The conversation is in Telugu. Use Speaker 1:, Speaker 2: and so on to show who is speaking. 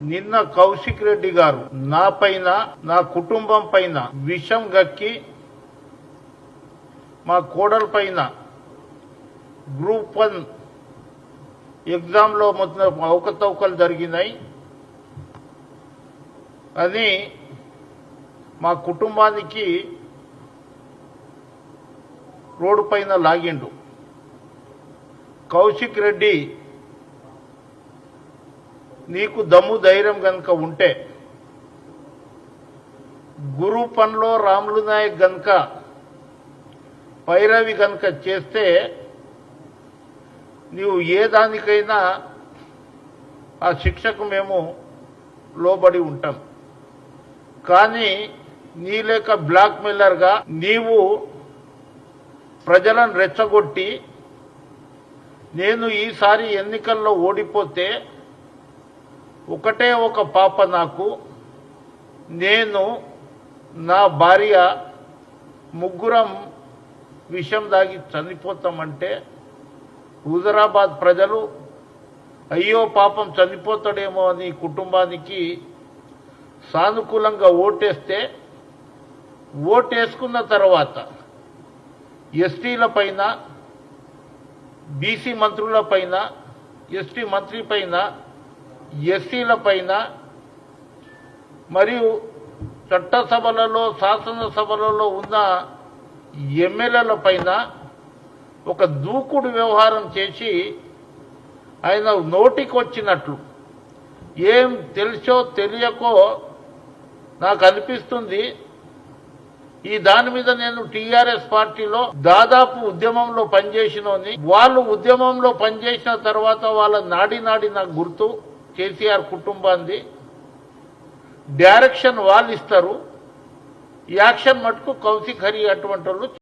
Speaker 1: నిన్న కౌశిక్ రెడ్డి గారు నా పైన నా కుటుంబం పైన విషం గక్కి మా కోడల పైన గ్రూప్ 1 ఎగ్జామ్ లో మొత్తం అవకతవకలు జరిగినాయి అని మా కుటుంబానికి రోడ్డు పైన లాగిండు. కౌశిక్ రెడ్డి, నీకు దమ్ము ధైర్యం గనుక ఉంటే గురు పనిలో రాములు నాయక్ గనుక పైరవి గనుక చేస్తే నీవు ఏ దానికైనా ఆ శిక్షకు మేము లోబడి ఉంటాం. కానీ నీ లేక బ్లాక్ మెయిలర్గా నీవు ప్రజలను రెచ్చగొట్టి నేను ఈసారి ఎన్నికల్లో ఓడిపోతే ఒకటే ఒక పాప నాకు, నేను నా భార్య ముగ్గురం విషం దాగి చనిపోతామంటే హుజరాబాద్ ప్రజలు అయ్యో పాపం చనిపోతాడేమో అని కుటుంబానికి సానుకూలంగా ఓటేస్తే, ఓటేసుకున్న తర్వాత ఎస్టీల పైన, బీసీ మంత్రుల పైన, ఎస్టీ మంత్రి పైన, ఎస్సీల పైన మరియు చట్టసభలలో శాసనసభలలో ఉన్న ఎమ్మెల్యేల పైన ఒక దూకుడు వ్యవహారం చేసి ఆయన నోటికి వచ్చినట్లు, ఏం తెలుసో తెలియకో నాకు అనిపిస్తుంది, ఈ దాని మీద నేను టీఆర్ఎస్ పార్టీలో దాదాపు ఉద్యమంలో పనిచేసినోని, వాళ్ళు ఉద్యమంలో పనిచేసిన తర్వాత వాళ్ళ నాడి నాకు గుర్తు. కేసీఆర్ కుటుంబాన్ని డైరెక్షన్ వాళ్ళు ఇస్తారు, యాక్షన్ మటుకు కౌశిక్ హరి అటువంటి వాళ్ళు